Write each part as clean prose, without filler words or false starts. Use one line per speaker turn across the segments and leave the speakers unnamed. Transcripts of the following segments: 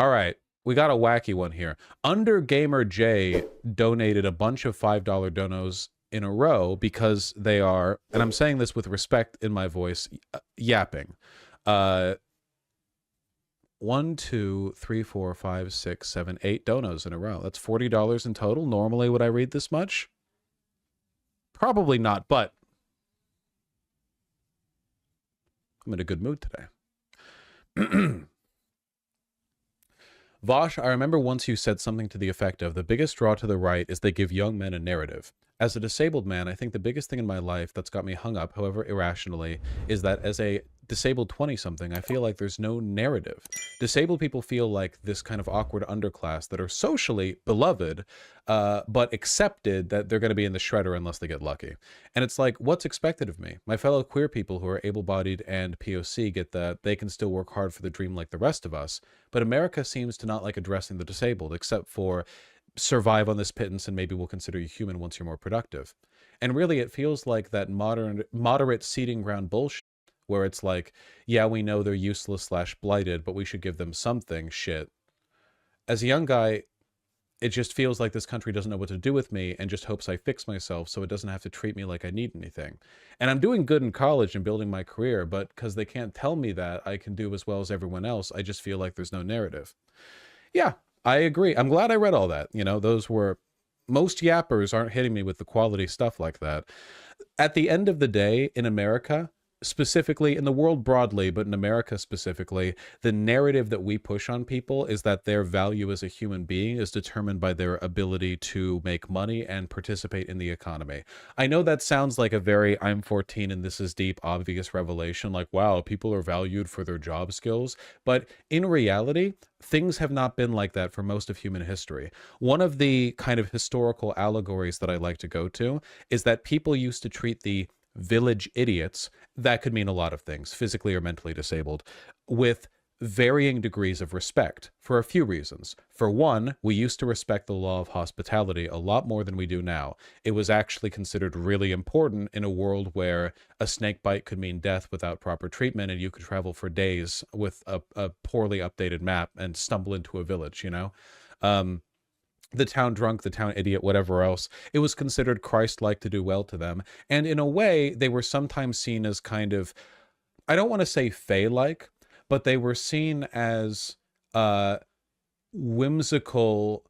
All right, we got a wacky one here. Under Gamer J donated a bunch of $5 donos in a row because they are, and I'm saying this with respect in my voice, yapping. 1, 2, 3, 4, 5, 6, 7, 8 donos in a row. That's $40 in total. Normally, would I read this much? Probably not, but I'm in a good mood today. Vaush, I remember once you said something to the effect of, the biggest draw to the right is they give young men a narrative. As a disabled man, I think the biggest thing in my life that's got me hung up, however irrationally, is that as a disabled 20-something, I feel like there's no narrative. Disabled people feel like this kind of awkward underclass that are socially beloved, but accepted that they're going to be in the shredder unless they get lucky. And it's like, what's expected of me? My fellow queer people who are able-bodied and POC get that they can still work hard for the dream like the rest of us, but America seems to not like addressing the disabled, except for survive on this pittance and maybe we'll consider you human once you're more productive. And really, it feels like that moderate seeding ground bullshit where it's like, yeah, we know they're useless / blighted, but we should give them something shit. As a young guy, it just feels like this country doesn't know what to do with me and just hopes I fix myself so it doesn't have to treat me like I need anything. And I'm doing good in college and building my career, but because they can't tell me that I can do as well as everyone else, I just feel like there's no narrative. Yeah, I agree. I'm glad I read all that. You know, those were... Most yappers aren't hitting me with the quality stuff like that. At the end of the day, in America, specifically in the world broadly, but in America specifically, the narrative that we push on people is that their value as a human being is determined by their ability to make money and participate in the economy. I know that sounds like a very I'm 14 and this is deep, obvious revelation, like, wow, people are valued for their job skills. But in reality, things have not been like that for most of human history. One of the kind of historical allegories that I like to go to is that people used to treat the village idiots, that could mean a lot of things, physically or mentally disabled, with varying degrees of respect for a few reasons. For one, we used to respect the law of hospitality a lot more than we do now. It was actually considered really important in a world where a snake bite could mean death without proper treatment, and you could travel for days with a poorly updated map and stumble into a village, you know? The town drunk, the town idiot, whatever else, it was considered Christ-like to do well to them. And in a way, they were sometimes seen as kind of, I don't want to say fae-like, but they were seen as whimsical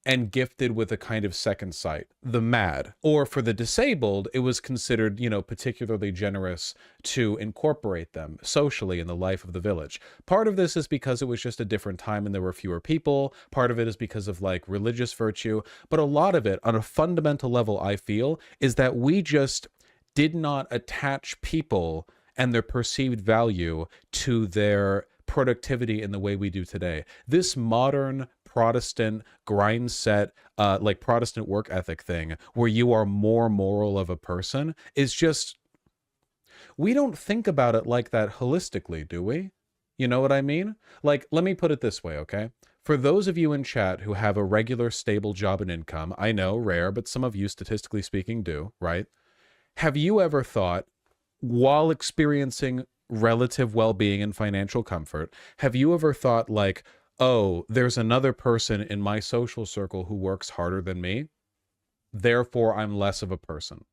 and gifted with a kind of second sight, the mad. Or for the disabled, it was considered, you know, particularly generous to incorporate them socially in the life of the village. Part of this is because it was just a different time and there were fewer people. Part of it is because of like religious virtue. But a lot of it, on a fundamental level, I feel, is that we just did not attach people and their perceived value to their productivity in the way we do today. This modern Protestant grind set, like Protestant work ethic thing, where you are more moral of a person, is just, we don't think about it like that holistically, do we? You know what I mean? Like, let me put it this way, okay? For those of you in chat who have a regular, stable job and income, I know, rare, but some of you, statistically speaking, do, right? Have you ever thought, while experiencing relative well-being and financial comfort, have you ever thought like, oh, there's another person in my social circle who works harder than me, therefore I'm less of a person?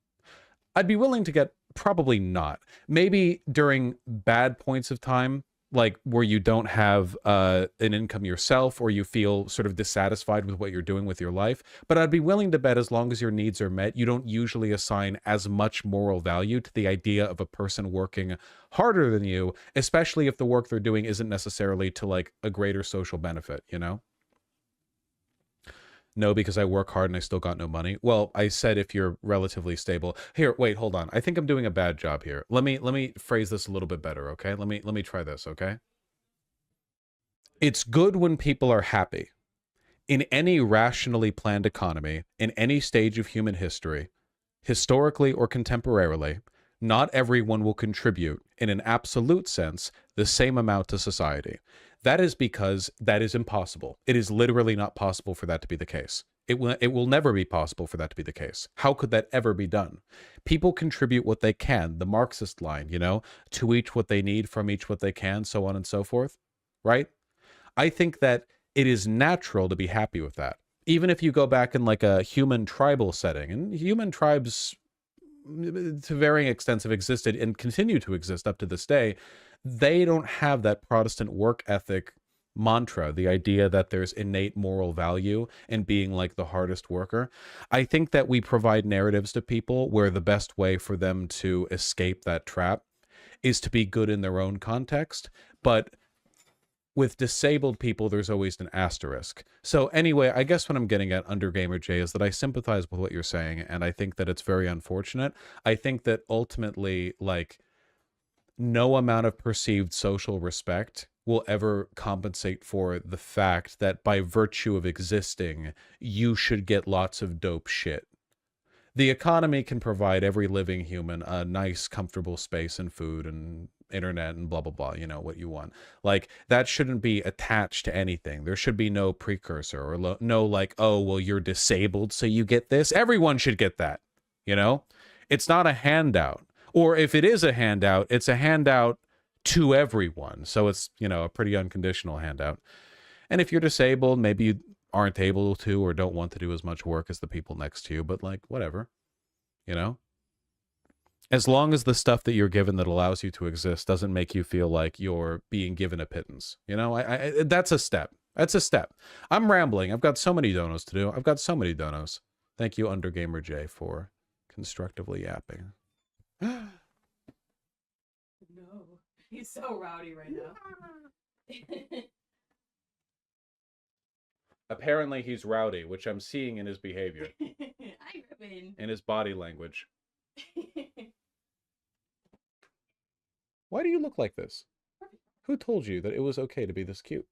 I'd be willing to get probably not. Maybe during bad points of time, like where you don't have an income yourself or you feel sort of dissatisfied with what you're doing with your life. But I'd be willing to bet as long as your needs are met, you don't usually assign as much moral value to the idea of a person working harder than you, especially if the work they're doing isn't necessarily to like a greater social benefit, you know? No, because I work hard and I still got no money. Well, I said if you're relatively stable. Here, wait, hold on. I think I'm doing a bad job here. Let me phrase this a little bit better, okay? Let me try this, okay? It's good when people are happy. In any rationally planned economy, in any stage of human history, historically or contemporarily, not everyone will contribute, in an absolute sense, the same amount to society. That is because that is impossible. It is literally not possible for that to be the case. It will never be possible for that to be the case. How could that ever be done? People contribute what they can, the Marxist line, you know, to each what they need, from each what they can, so on and so forth, right? I think that it is natural to be happy with that. Even if you go back in like a human tribal setting, and human tribes to varying extents have existed and continue to exist up to this day, they don't have that Protestant work ethic mantra, the idea that there's innate moral value in being like the hardest worker. I think that we provide narratives to people where the best way for them to escape that trap is to be good in their own context, but with disabled people, there's always an asterisk. So anyway, I guess what I'm getting at under Gamer J is that I sympathize with what you're saying, and I think that it's very unfortunate. I think that ultimately, like, no amount of perceived social respect will ever compensate for the fact that by virtue of existing, you should get lots of dope shit. The economy can provide every living human a nice, comfortable space and food and internet and blah, blah, blah, you know, what you want. Like, that shouldn't be attached to anything. There should be no precursor or no like, oh, well, you're disabled, so you get this. Everyone should get that, you know? It's not a handout. Or if it is a handout, it's a handout to everyone. So it's, you know, a pretty unconditional handout. And if you're disabled, maybe you aren't able to or don't want to do as much work as the people next to you, but like, whatever, you know? As long as the stuff that you're given that allows you to exist doesn't make you feel like you're being given a pittance, you know? That's a step. That's a step. I'm rambling. I've got so many donos to do. I've got so many donos. Thank you, UnderGamerJ, for constructively yapping.
No, he's so rowdy right now.
Apparently he's rowdy, which I'm seeing in his behavior.
Hi, Ribbon.
In his body language. Why do you look like this? Who told you that it was okay to be this cute?